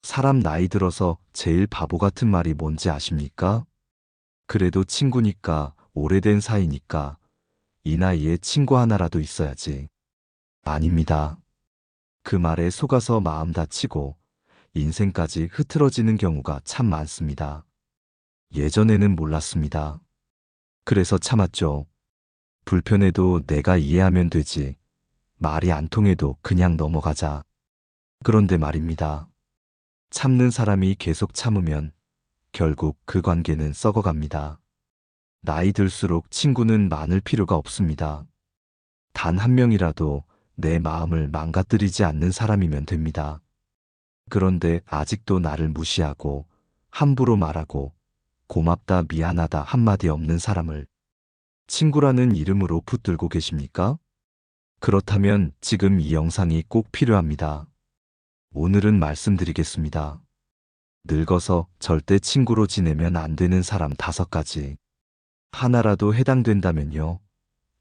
사람 나이 들어서 제일 바보 같은 말이 뭔지 아십니까? 그래도 친구니까, 오래된 사이니까, 이 나이에 친구 하나라도 있어야지. 아닙니다. 그 말에 속아서 마음 다치고 인생까지 흐트러지는 경우가 참 많습니다. 예전에는 몰랐습니다. 그래서 참았죠. 불편해도 내가 이해하면 되지. 말이 안 통해도 그냥 넘어가자. 그런데 말입니다. 참는 사람이 계속 참으면 결국 그 관계는 썩어갑니다. 나이 들수록 친구는 많을 필요가 없습니다. 단 한 명이라도 내 마음을 망가뜨리지 않는 사람이면 됩니다. 그런데 아직도 나를 무시하고 함부로 말하고 고맙다 미안하다 한마디 없는 사람을 친구라는 이름으로 붙들고 계십니까? 그렇다면 지금 이 영상이 꼭 필요합니다. 오늘은 말씀드리겠습니다. 늙어서 절대 친구로 지내면 안 되는 사람 5가지. 하나라도 해당된다면요.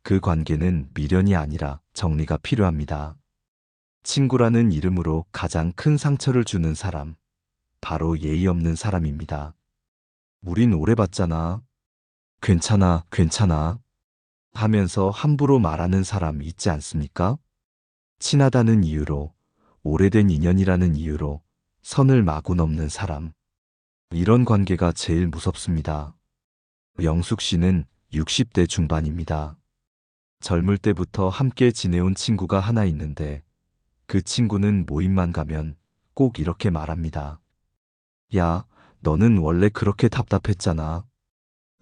그 관계는 미련이 아니라 정리가 필요합니다. 친구라는 이름으로 가장 큰 상처를 주는 사람, 바로 예의 없는 사람입니다. 우린 오래 봤잖아. 괜찮아, 괜찮아. 하면서 함부로 말하는 사람 있지 않습니까? 친하다는 이유로, 오래된 인연이라는 이유로 선을 마구 넘는 사람. 이런 관계가 제일 무섭습니다. 영숙 씨는 60대 중반입니다. 젊을 때부터 함께 지내온 친구가 하나 있는데 그 친구는 모임만 가면 꼭 이렇게 말합니다. 야, 너는 원래 그렇게 답답했잖아.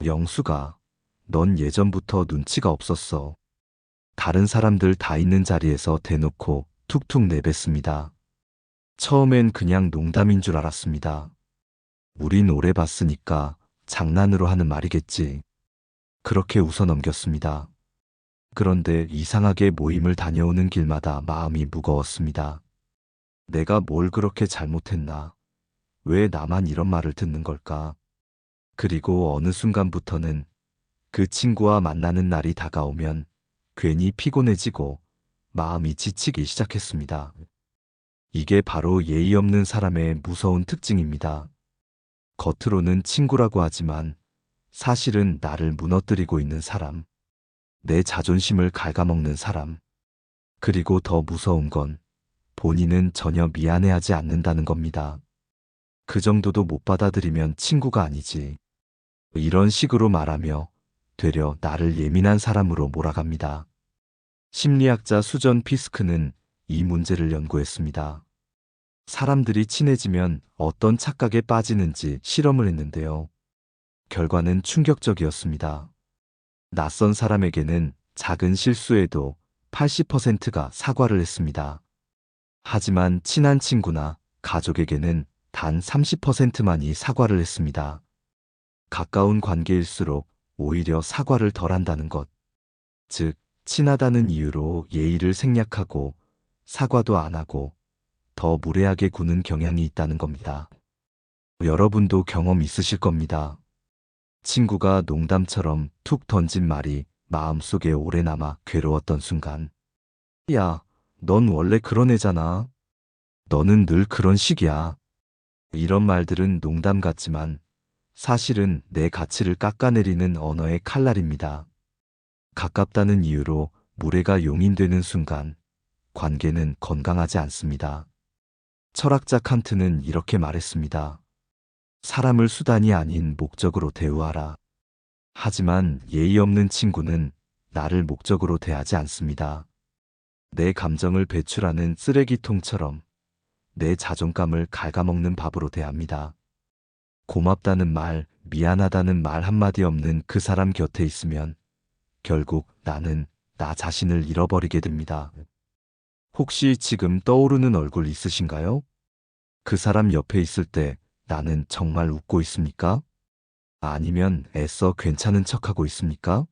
영수가, 넌 예전부터 눈치가 없었어. 다른 사람들 다 있는 자리에서 대놓고 툭툭 내뱉습니다. 처음엔 그냥 농담인 줄 알았습니다. 우린 오래 봤으니까 장난으로 하는 말이겠지. 그렇게 웃어 넘겼습니다. 그런데 이상하게 모임을 다녀오는 길마다 마음이 무거웠습니다. 내가 뭘 그렇게 잘못했나? 왜 나만 이런 말을 듣는 걸까? 그리고 어느 순간부터는 그 친구와 만나는 날이 다가오면 괜히 피곤해지고 마음이 지치기 시작했습니다. 이게 바로 예의 없는 사람의 무서운 특징입니다. 겉으로는 친구라고 하지만 사실은 나를 무너뜨리고 있는 사람, 내 자존심을 갉아먹는 사람, 그리고 더 무서운 건 본인은 전혀 미안해하지 않는다는 겁니다. 그 정도도 못 받아들이면 친구가 아니지. 이런 식으로 말하며 되려 나를 예민한 사람으로 몰아갑니다. 심리학자 수전 피스크는 이 문제를 연구했습니다. 사람들이 친해지면 어떤 착각에 빠지는지 실험을 했는데요. 결과는 충격적이었습니다. 낯선 사람에게는 작은 실수에도 80%가 사과를 했습니다. 하지만 친한 친구나 가족에게는 단 30%만이 사과를 했습니다. 가까운 관계일수록 오히려 사과를 덜 한다는 것. 즉, 친하다는 이유로 예의를 생략하고 사과도 안 하고 더 무례하게 구는 경향이 있다는 겁니다. 여러분도 경험 있으실 겁니다. 친구가 농담처럼 툭 던진 말이 마음속에 오래 남아 괴로웠던 순간. 야, 넌 원래 그런 애잖아. 너는 늘 그런 식이야. 이런 말들은 농담 같지만 사실은 내 가치를 깎아내리는 언어의 칼날입니다. 가깝다는 이유로 무례가 용인되는 순간 관계는 건강하지 않습니다. 철학자 칸트는 이렇게 말했습니다. 사람을 수단이 아닌 목적으로 대우하라. 하지만 예의 없는 친구는 나를 목적으로 대하지 않습니다. 내 감정을 배출하는 쓰레기통처럼 내 자존감을 갉아먹는 밥으로 대합니다. 고맙다는 말, 미안하다는 말 한마디 없는 그 사람 곁에 있으면 결국 나는 나 자신을 잃어버리게 됩니다. 혹시 지금 떠오르는 얼굴 있으신가요? 그 사람 옆에 있을 때 나는 정말 웃고 있습니까? 아니면 애써 괜찮은 척하고 있습니까?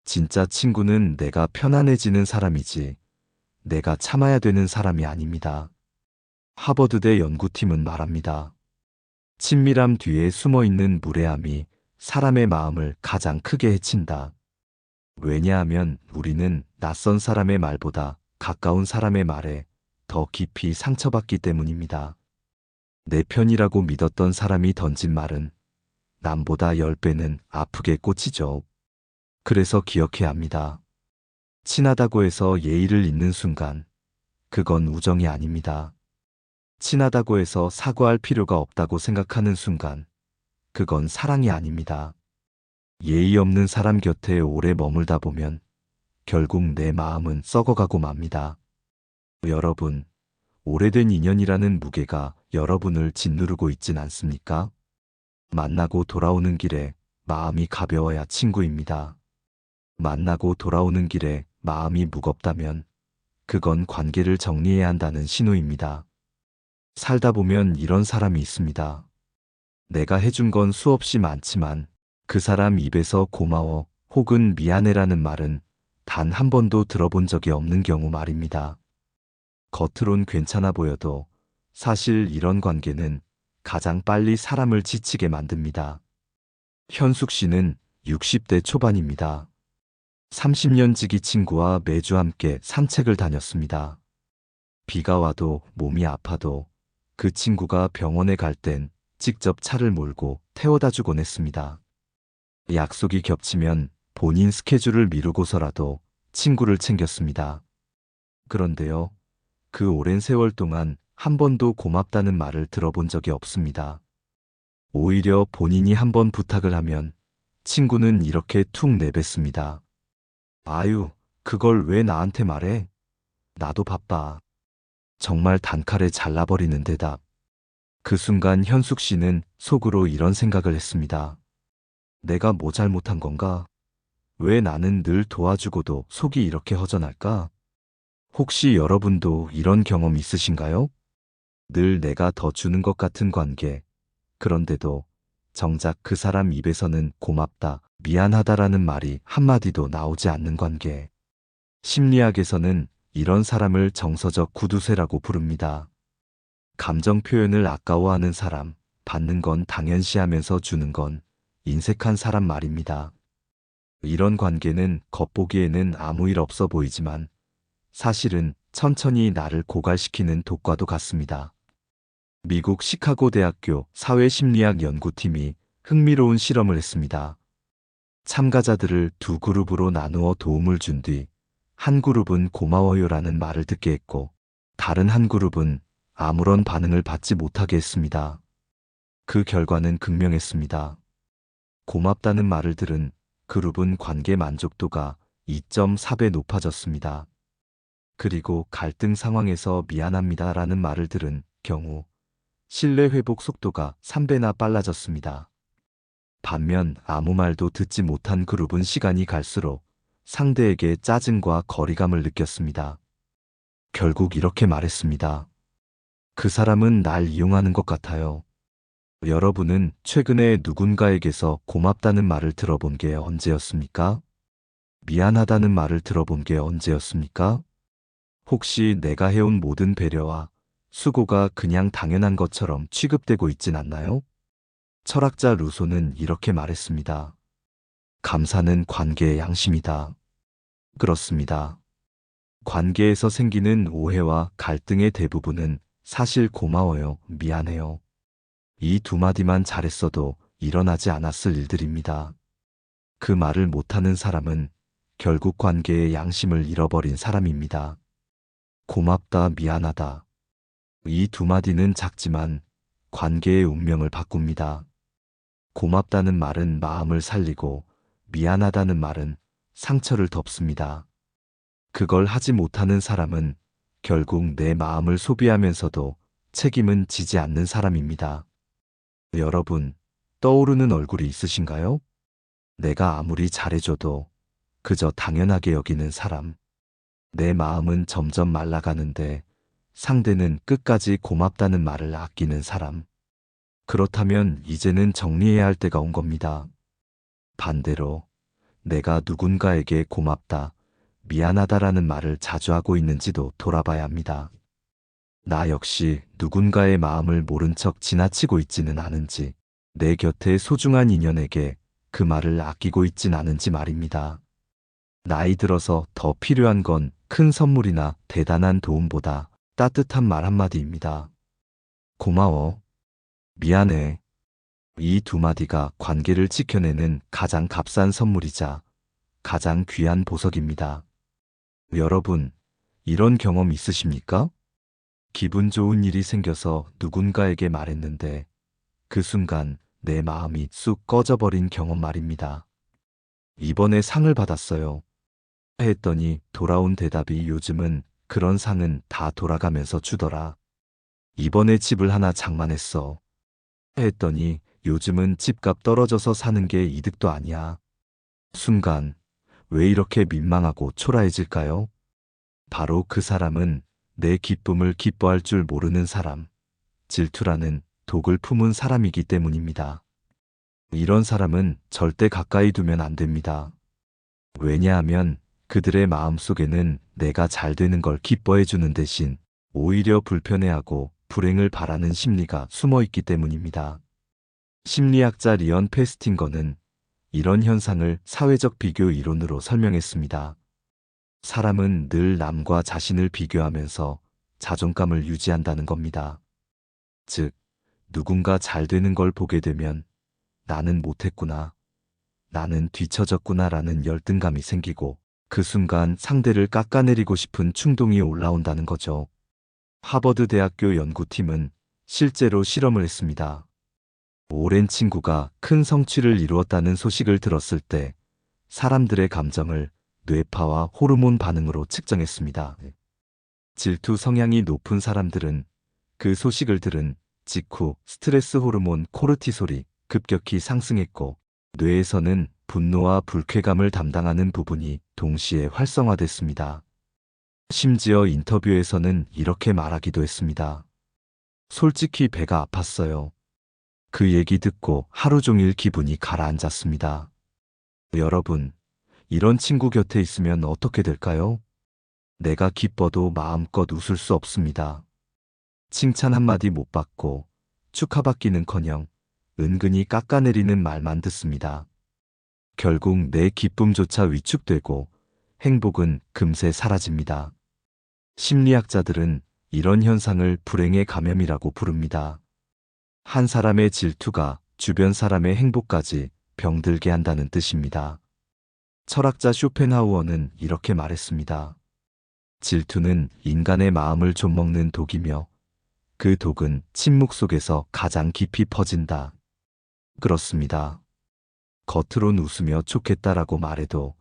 진짜 친구는 내가 편안해지는 사람이지 내가 참아야 되는 사람이 아닙니다. 하버드대 연구팀은 말합니다. 친밀함 뒤에 숨어있는 무례함이 사람의 마음을 가장 크게 해친다. 왜냐하면 우리는 낯선 사람의 말보다 가까운 사람의 말에 더 깊이 상처받기 때문입니다. 내 편이라고 믿었던 사람이 던진 말은 남보다 10배는 아프게 꽂히죠. 그래서 기억해야 합니다. 친하다고 해서 예의를 잊는 순간, 그건 우정이 아닙니다. 친하다고 해서 사과할 필요가 없다고 생각하는 순간, 그건 사랑이 아닙니다. 예의 없는 사람 곁에 오래 머물다 보면 결국 내 마음은 썩어가고 맙니다. 여러분, 오래된 인연이라는 무게가 여러분을 짓누르고 있진 않습니까? 만나고 돌아오는 길에 마음이 가벼워야 친구입니다. 만나고 돌아오는 길에 마음이 무겁다면 그건 관계를 정리해야 한다는 신호입니다. 살다 보면 이런 사람이 있습니다. 내가 해준 건 수없이 많지만 그 사람 입에서 고마워 혹은 미안해라는 말은 단 한 번도 들어본 적이 없는 경우 말입니다. 겉으론 괜찮아 보여도 사실 이런 관계는 가장 빨리 사람을 지치게 만듭니다. 현숙 씨는 60대 초반입니다. 30년 지기 친구와 매주 함께 산책을 다녔습니다. 비가 와도 몸이 아파도 그 친구가 병원에 갈 땐 직접 차를 몰고 태워다 주곤 했습니다. 약속이 겹치면 본인 스케줄을 미루고서라도 친구를 챙겼습니다. 그런데요, 그 오랜 세월 동안 한 번도 고맙다는 말을 들어본 적이 없습니다. 오히려 본인이 한 번 부탁을 하면 친구는 이렇게 툭 내뱉습니다. 아유, 그걸 왜 나한테 말해? 나도 바빠. 정말 단칼에 잘라버리는 대답. 그 순간 현숙 씨는 속으로 이런 생각을 했습니다. 내가 뭐 잘못한 건가? 왜 나는 늘 도와주고도 속이 이렇게 허전할까? 혹시 여러분도 이런 경험 있으신가요? 늘 내가 더 주는 것 같은 관계. 그런데도 정작 그 사람 입에서는 고맙다, 미안하다라는 말이 한마디도 나오지 않는 관계. 심리학에서는 이런 사람을 정서적 구두쇠라고 부릅니다. 감정 표현을 아까워하는 사람, 받는 건 당연시하면서 주는 건 인색한 사람 말입니다. 이런 관계는 겉보기에는 아무 일 없어 보이지만 사실은 천천히 나를 고갈시키는 독과도 같습니다. 미국 시카고 대학교 사회심리학 연구팀이 흥미로운 실험을 했습니다. 참가자들을 두 그룹으로 나누어 도움을 준 뒤 한 그룹은 고마워요라는 말을 듣게 했고 다른 한 그룹은 아무런 반응을 받지 못하게 했습니다. 그 결과는 극명했습니다. 고맙다는 말을 들은 그룹은 관계 만족도가 2.4배 높아졌습니다. 그리고 갈등 상황에서 미안합니다라는 말을 들은 경우 신뢰 회복 속도가 3배나 빨라졌습니다. 반면 아무 말도 듣지 못한 그룹은 시간이 갈수록 상대에게 짜증과 거리감을 느꼈습니다. 결국 이렇게 말했습니다. 그 사람은 날 이용하는 것 같아요. 여러분은 최근에 누군가에게서 고맙다는 말을 들어본 게 언제였습니까? 미안하다는 말을 들어본 게 언제였습니까? 혹시 내가 해온 모든 배려와 수고가 그냥 당연한 것처럼 취급되고 있진 않나요? 철학자 루소는 이렇게 말했습니다. 감사는 관계의 양심이다. 그렇습니다. 관계에서 생기는 오해와 갈등의 대부분은 사실 고마워요, 미안해요. 이 두 마디만 잘했어도 일어나지 않았을 일들입니다. 그 말을 못하는 사람은 결국 관계의 양심을 잃어버린 사람입니다. 고맙다, 미안하다. 이 두 마디는 작지만 관계의 운명을 바꿉니다. 고맙다는 말은 마음을 살리고 미안하다는 말은 상처를 덮습니다. 그걸 하지 못하는 사람은 결국 내 마음을 소비하면서도 책임은 지지 않는 사람입니다. 여러분, 떠오르는 얼굴이 있으신가요? 내가 아무리 잘해줘도 그저 당연하게 여기는 사람. 내 마음은 점점 말라가는데 상대는 끝까지 고맙다는 말을 아끼는 사람. 그렇다면 이제는 정리해야 할 때가 온 겁니다. 반대로 내가 누군가에게 고맙다, 미안하다라는 말을 자주 하고 있는지도 돌아봐야 합니다. 나 역시 누군가의 마음을 모른 척 지나치고 있지는 않은지, 내 곁에 소중한 인연에게 그 말을 아끼고 있진 않은지 말입니다. 나이 들어서 더 필요한 건 큰 선물이나 대단한 도움보다 따뜻한 말 한마디입니다. 고마워. 미안해. 이 두 마디가 관계를 지켜내는 가장 값싼 선물이자 가장 귀한 보석입니다. 여러분, 이런 경험 있으십니까? 기분 좋은 일이 생겨서 누군가에게 말했는데 그 순간 내 마음이 쑥 꺼져버린 경험 말입니다. 이번에 상을 받았어요. 했더니 돌아온 대답이 요즘은 그런 상은 다 돌아가면서 주더라. 이번에 집을 하나 장만했어. 했더니 요즘은 집값 떨어져서 사는 게 이득도 아니야. 순간 왜 이렇게 민망하고 초라해질까요? 바로 그 사람은 내 기쁨을 기뻐할 줄 모르는 사람, 질투라는 독을 품은 사람이기 때문입니다. 이런 사람은 절대 가까이 두면 안 됩니다. 왜냐하면 그들의 마음 속에는 내가 잘 되는 걸 기뻐해 주는 대신 오히려 불편해하고 불행을 바라는 심리가 숨어 있기 때문입니다. 심리학자 리언 페스팅거는 이런 현상을 사회적 비교 이론으로 설명했습니다. 사람은 늘 남과 자신을 비교하면서 자존감을 유지한다는 겁니다. 즉, 누군가 잘 되는 걸 보게 되면 나는 못했구나, 나는 뒤처졌구나라는 열등감이 생기고 그 순간 상대를 깎아내리고 싶은 충동이 올라온다는 거죠. 하버드 대학교 연구팀은 실제로 실험을 했습니다. 오랜 친구가 큰 성취를 이루었다는 소식을 들었을 때 사람들의 감정을 뇌파와 호르몬 반응으로 측정했습니다. 질투 성향이 높은 사람들은 그 소식을 들은 직후 스트레스 호르몬 코르티솔이 급격히 상승했고 뇌에서는 분노와 불쾌감을 담당하는 부분이 동시에 활성화됐습니다. 심지어 인터뷰에서는 이렇게 말하기도 했습니다. 솔직히 배가 아팠어요. 그 얘기 듣고 하루 종일 기분이 가라앉았습니다. 여러분, 이런 친구 곁에 있으면 어떻게 될까요? 내가 기뻐도 마음껏 웃을 수 없습니다. 칭찬 한마디 못 받고 축하받기는커녕 은근히 깎아내리는 말만 듣습니다. 결국 내 기쁨조차 위축되고 행복은 금세 사라집니다. 심리학자들은 이런 현상을 불행의 감염이라고 부릅니다. 한 사람의 질투가 주변 사람의 행복까지 병들게 한다는 뜻입니다. 철학자 쇼펜하우어는 이렇게 말했습니다. 질투는 인간의 마음을 좀먹는 독이며 그 독은 침묵 속에서 가장 깊이 퍼진다. 그렇습니다. 겉으론 웃으며 좋겠다라고 말해도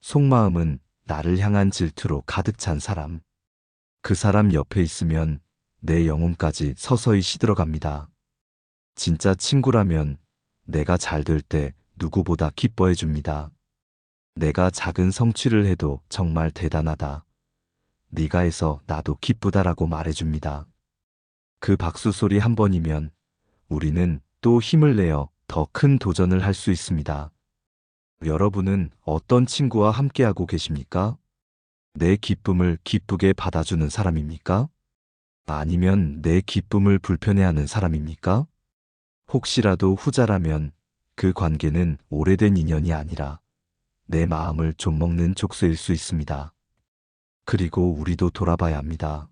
속마음은 나를 향한 질투로 가득 찬 사람. 그 사람 옆에 있으면 내 영혼까지 서서히 시들어갑니다. 진짜 친구라면 내가 잘 될 때 누구보다 기뻐해 줍니다. 내가 작은 성취를 해도 정말 대단하다. 네가 해서 나도 기쁘다라고 말해줍니다. 그 박수 소리 한 번이면 우리는 또 힘을 내어 더 큰 도전을 할 수 있습니다. 여러분은 어떤 친구와 함께하고 계십니까? 내 기쁨을 기쁘게 받아주는 사람입니까? 아니면 내 기쁨을 불편해하는 사람입니까? 혹시라도 후자라면 그 관계는 오래된 인연이 아니라 내 마음을 좀먹는 족쇄일 수 있습니다. 그리고 우리도 돌아봐야 합니다.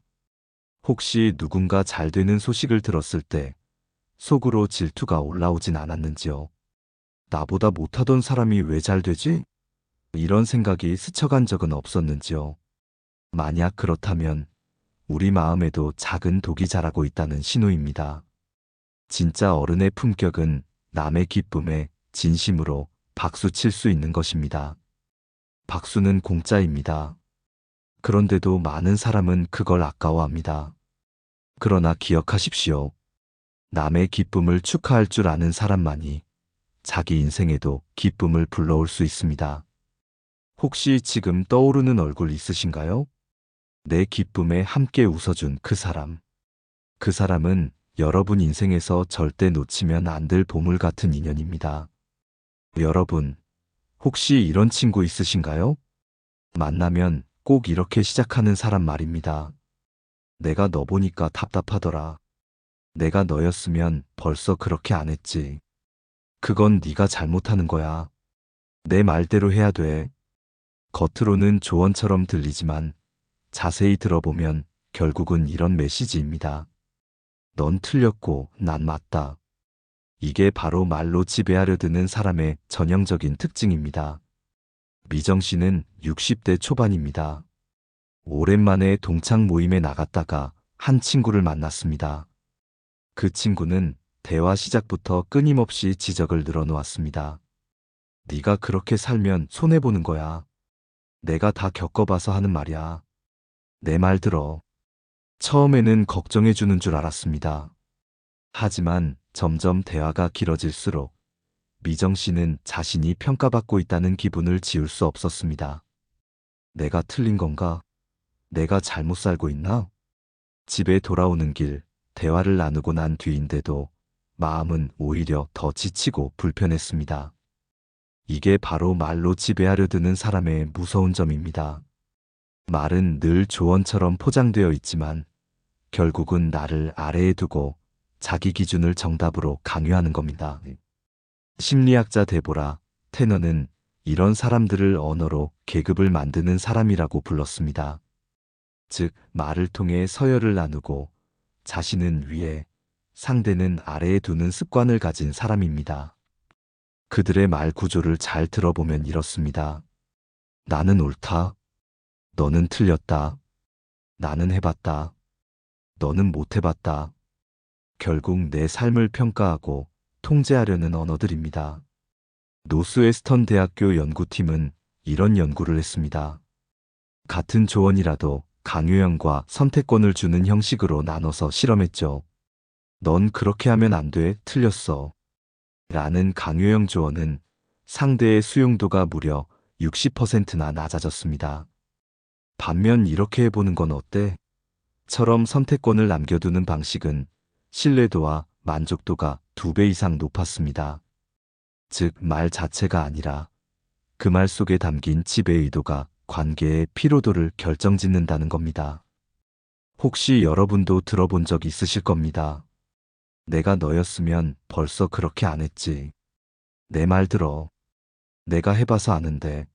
혹시 누군가 잘 되는 소식을 들었을 때 속으로 질투가 올라오진 않았는지요? 나보다 못하던 사람이 왜 잘 되지? 이런 생각이 스쳐간 적은 없었는지요? 만약 그렇다면 우리 마음에도 작은 독이 자라고 있다는 신호입니다. 진짜 어른의 품격은 남의 기쁨에 진심으로 박수 칠 수 있는 것입니다. 박수는 공짜입니다. 그런데도 많은 사람은 그걸 아까워합니다. 그러나 기억하십시오. 남의 기쁨을 축하할 줄 아는 사람만이 자기 인생에도 기쁨을 불러올 수 있습니다. 혹시 지금 떠오르는 얼굴 있으신가요? 내 기쁨에 함께 웃어준 그 사람. 그 사람은 여러분 인생에서 절대 놓치면 안 될 보물 같은 인연입니다. 여러분, 혹시 이런 친구 있으신가요? 만나면 꼭 이렇게 시작하는 사람 말입니다. 내가 너 보니까 답답하더라. 내가 너였으면 벌써 그렇게 안 했지. 그건 네가 잘못하는 거야. 내 말대로 해야 돼. 겉으로는 조언처럼 들리지만 자세히 들어보면 결국은 이런 메시지입니다. 넌 틀렸고 난 맞다. 이게 바로 말로 지배하려 드는 사람의 전형적인 특징입니다. 미정 씨는 60대 초반입니다. 오랜만에 동창 모임에 나갔다가 한 친구를 만났습니다. 그 친구는 대화 시작부터 끊임없이 지적을 늘어놓았습니다. 네가 그렇게 살면 손해보는 거야. 내가 다 겪어봐서 하는 말이야. 내 말 들어. 처음에는 걱정해주는 줄 알았습니다. 하지만 점점 대화가 길어질수록 미정 씨는 자신이 평가받고 있다는 기분을 지울 수 없었습니다. 내가 틀린 건가? 내가 잘못 살고 있나? 집에 돌아오는 길, 대화를 나누고 난 뒤인데도 마음은 오히려 더 지치고 불편했습니다. 이게 바로 말로 지배하려 드는 사람의 무서운 점입니다. 말은 늘 조언처럼 포장되어 있지만 결국은 나를 아래에 두고 자기 기준을 정답으로 강요하는 겁니다. 심리학자 데보라 테너는 이런 사람들을 언어로 계급을 만드는 사람이라고 불렀습니다. 즉, 말을 통해 서열을 나누고 자신은 위에, 상대는 아래에 두는 습관을 가진 사람입니다. 그들의 말 구조를 잘 들어보면 이렇습니다. 나는 옳다. 너는 틀렸다. 나는 해봤다. 너는 못 해봤다. 결국 내 삶을 평가하고 통제하려는 언어들입니다. 노스웨스턴 대학교 연구팀은 이런 연구를 했습니다. 같은 조언이라도 강요형과 선택권을 주는 형식으로 나눠서 실험했죠. 넌 그렇게 하면 안 돼, 틀렸어. 라는 강요형 조언은 상대의 수용도가 무려 60%나 낮아졌습니다. 반면 이렇게 해보는 건 어때? 처럼 선택권을 남겨두는 방식은 신뢰도와 만족도가 2배 이상 높았습니다. 즉, 말 자체가 아니라 그 말 속에 담긴 지배 의도가 관계의 피로도를 결정짓는다는 겁니다. 혹시 여러분도 들어본 적 있으실 겁니다. 내가 너였으면 벌써 그렇게 안 했지. 내 말 들어. 내가 해봐서 아는데.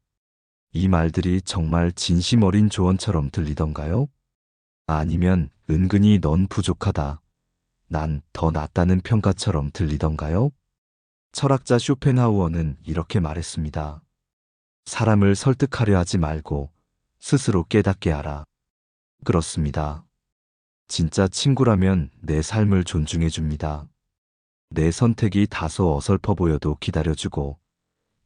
이 말들이 정말 진심 어린 조언처럼 들리던가요? 아니면 은근히 넌 부족하다. 난 더 낫다는 평가처럼 들리던가요? 철학자 쇼펜하우어는 이렇게 말했습니다. 사람을 설득하려 하지 말고 스스로 깨닫게 하라. 그렇습니다. 진짜 친구라면 내 삶을 존중해 줍니다. 내 선택이 다소 어설퍼 보여도 기다려주고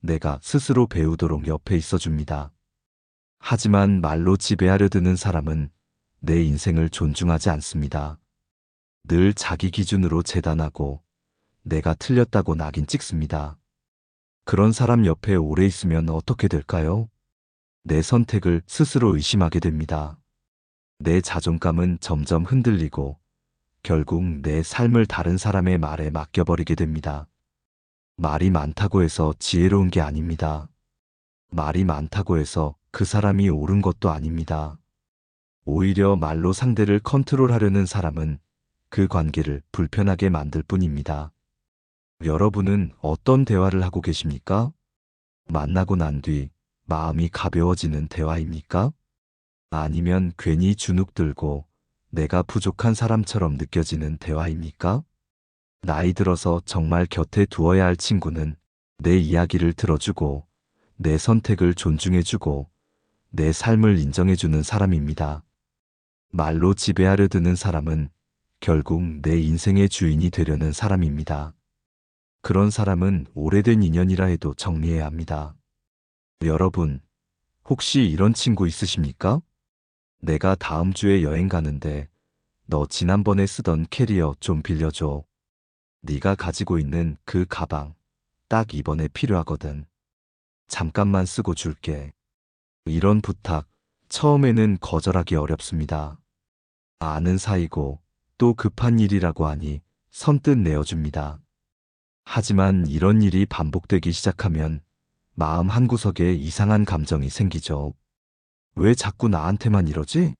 내가 스스로 배우도록 옆에 있어 줍니다. 하지만 말로 지배하려 드는 사람은 내 인생을 존중하지 않습니다. 늘 자기 기준으로 재단하고 내가 틀렸다고 낙인 찍습니다. 그런 사람 옆에 오래 있으면 어떻게 될까요? 내 선택을 스스로 의심하게 됩니다. 내 자존감은 점점 흔들리고 결국 내 삶을 다른 사람의 말에 맡겨버리게 됩니다. 말이 많다고 해서 지혜로운 게 아닙니다. 말이 많다고 해서 그 사람이 옳은 것도 아닙니다. 오히려 말로 상대를 컨트롤하려는 사람은 그 관계를 불편하게 만들 뿐입니다. 여러분은 어떤 대화를 하고 계십니까? 만나고 난 뒤 마음이 가벼워지는 대화입니까? 아니면 괜히 주눅 들고 내가 부족한 사람처럼 느껴지는 대화입니까? 나이 들어서 정말 곁에 두어야 할 친구는 내 이야기를 들어주고 내 선택을 존중해주고 내 삶을 인정해주는 사람입니다. 말로 지배하려 드는 사람은 결국 내 인생의 주인이 되려는 사람입니다. 그런 사람은 오래된 인연이라 해도 정리해야 합니다. 여러분, 혹시 이런 친구 있으십니까? 내가 다음 주에 여행 가는데 너 지난번에 쓰던 캐리어 좀 빌려줘. 네가 가지고 있는 그 가방 딱 이번에 필요하거든. 잠깐만 쓰고 줄게. 이런 부탁 처음에는 거절하기 어렵습니다. 아는 사이고 또 급한 일이라고 하니 선뜻 내어줍니다. 하지만 이런 일이 반복되기 시작하면 마음 한구석에 이상한 감정이 생기죠. 왜 자꾸 나한테만 이러지?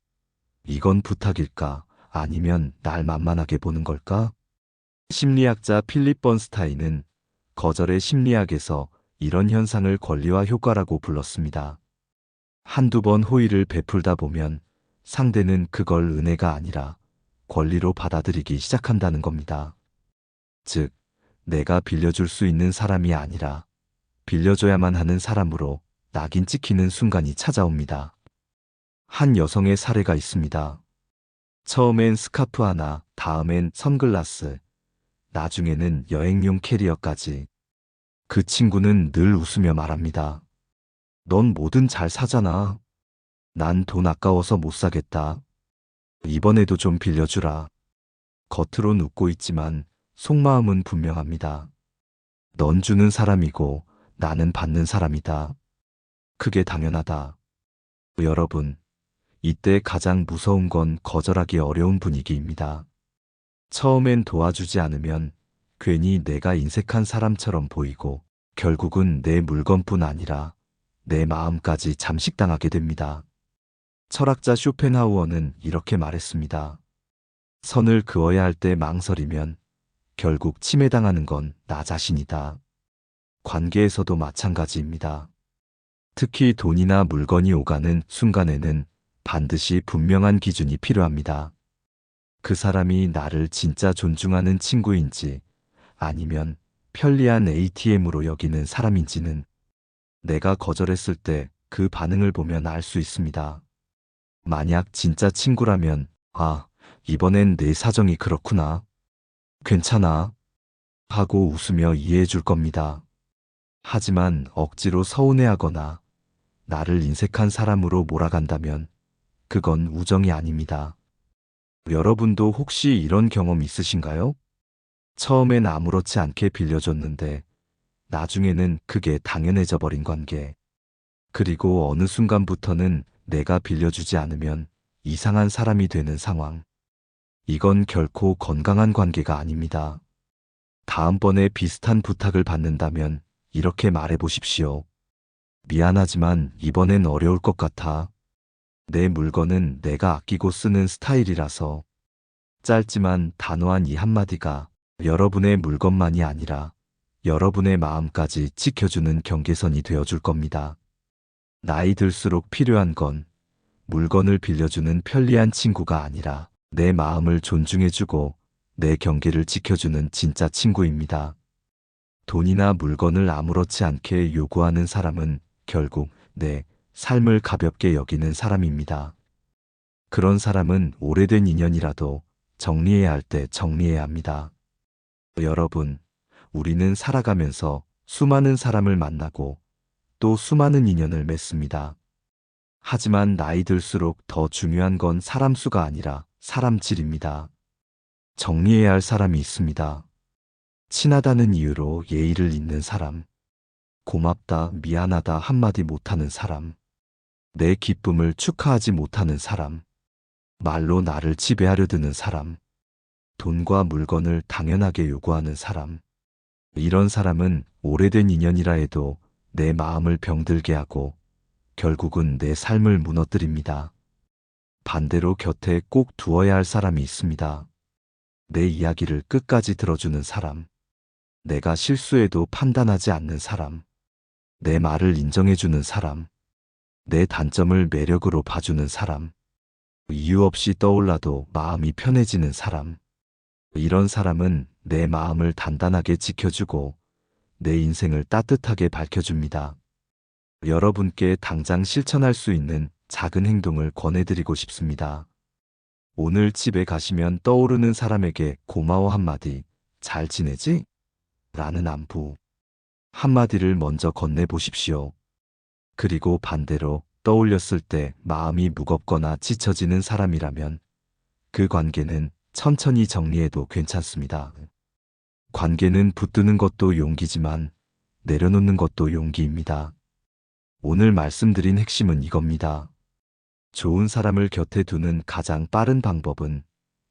이건 부탁일까? 아니면 날 만만하게 보는 걸까? 심리학자 필립 번스타인은 거절의 심리학에서 이런 현상을 권리와 효과라고 불렀습니다. 한두 번 호의를 베풀다 보면 상대는 그걸 은혜가 아니라 권리로 받아들이기 시작한다는 겁니다. 즉, 내가 빌려줄 수 있는 사람이 아니라 빌려줘야만 하는 사람으로 낙인 찍히는 순간이 찾아옵니다. 한 여성의 사례가 있습니다. 처음엔 스카프 하나, 다음엔 선글라스, 나중에는 여행용 캐리어까지. 그 친구는 늘 웃으며 말합니다. 넌 뭐든 잘 사잖아. 난 돈 아까워서 못 사겠다. 이번에도 좀 빌려주라. 겉으론 웃고 있지만 속마음은 분명합니다. 넌 주는 사람이고 나는 받는 사람이다. 그게 당연하다. 여러분, 이때 가장 무서운 건 거절하기 어려운 분위기입니다. 처음엔 도와주지 않으면 괜히 내가 인색한 사람처럼 보이고 결국은 내 물건뿐 아니라 내 마음까지 잠식당하게 됩니다. 철학자 쇼펜하우어는 이렇게 말했습니다. 선을 그어야 할 때 망설이면 결국 침해당하는 건 나 자신이다. 관계에서도 마찬가지입니다. 특히 돈이나 물건이 오가는 순간에는 반드시 분명한 기준이 필요합니다. 그 사람이 나를 진짜 존중하는 친구인지 아니면 편리한 ATM으로 여기는 사람인지는 내가 거절했을 때 그 반응을 보면 알 수 있습니다. 만약 진짜 친구라면, 아, 이번엔 내 사정이 그렇구나. 괜찮아. 하고 웃으며 이해해 줄 겁니다. 하지만 억지로 서운해하거나 나를 인색한 사람으로 몰아간다면 그건 우정이 아닙니다. 여러분도 혹시 이런 경험 있으신가요? 처음엔 아무렇지 않게 빌려줬는데 나중에는 그게 당연해져 버린 관계. 그리고 어느 순간부터는 내가 빌려주지 않으면 이상한 사람이 되는 상황. 이건 결코 건강한 관계가 아닙니다. 다음번에 비슷한 부탁을 받는다면 이렇게 말해 보십시오. 미안하지만 이번엔 어려울 것 같아. 내 물건은 내가 아끼고 쓰는 스타일이라서. 짧지만 단호한 이 한마디가 여러분의 물건만이 아니라 여러분의 마음까지 지켜주는 경계선이 되어줄 겁니다. 나이 들수록 필요한 건 물건을 빌려주는 편리한 친구가 아니라 내 마음을 존중해주고 내 경계를 지켜주는 진짜 친구입니다. 돈이나 물건을 아무렇지 않게 요구하는 사람은 결국 내 삶을 가볍게 여기는 사람입니다. 그런 사람은 오래된 인연이라도 정리해야 할 때 정리해야 합니다. 여러분, 우리는 살아가면서 수많은 사람을 만나고 또 수많은 인연을 맺습니다. 하지만 나이 들수록 더 중요한 건 사람 수가 아니라 사람 질입니다. 정리해야 할 사람이 있습니다. 친하다는 이유로 예의를 잇는 사람, 고맙다, 미안하다 한마디 못하는 사람, 내 기쁨을 축하하지 못하는 사람, 말로 나를 지배하려 드는 사람, 돈과 물건을 당연하게 요구하는 사람. 이런 사람은 오래된 인연이라 해도 내 마음을 병들게 하고 결국은 내 삶을 무너뜨립니다. 반대로 곁에 꼭 두어야 할 사람이 있습니다. 내 이야기를 끝까지 들어주는 사람, 내가 실수해도 판단하지 않는 사람, 내 말을 인정해주는 사람, 내 단점을 매력으로 봐주는 사람, 이유 없이 떠올라도 마음이 편해지는 사람. 이런 사람은 내 마음을 단단하게 지켜주고 내 인생을 따뜻하게 밝혀줍니다. 여러분께 당장 실천할 수 있는 작은 행동을 권해드리고 싶습니다. 오늘 집에 가시면 떠오르는 사람에게 고마워 한마디, 잘 지내지? 라는 안부 한마디를 먼저 건네보십시오. 그리고 반대로 떠올렸을 때 마음이 무겁거나 지쳐지는 사람이라면 그 관계는 천천히 정리해도 괜찮습니다. 관계는 붙드는 것도 용기지만 내려놓는 것도 용기입니다. 오늘 말씀드린 핵심은 이겁니다. 좋은 사람을 곁에 두는 가장 빠른 방법은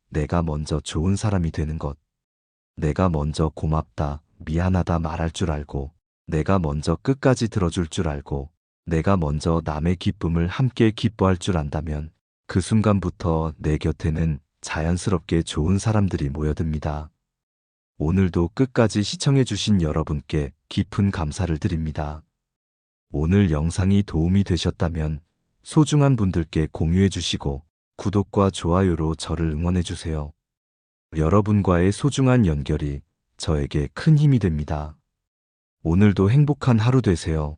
내가 먼저 좋은 사람이 되는 것. 내가 먼저 고맙다, 미안하다 말할 줄 알고, 내가 먼저 끝까지 들어줄 줄 알고, 내가 먼저 남의 기쁨을 함께 기뻐할 줄 안다면 그 순간부터 내 곁에는 자연스럽게 좋은 사람들이 모여듭니다. 오늘도 끝까지 시청해주신 여러분께 깊은 감사를 드립니다. 오늘 영상이 도움이 되셨다면 소중한 분들께 공유해주시고 구독과 좋아요로 저를 응원해주세요. 여러분과의 소중한 연결이 저에게 큰 힘이 됩니다. 오늘도 행복한 하루 되세요.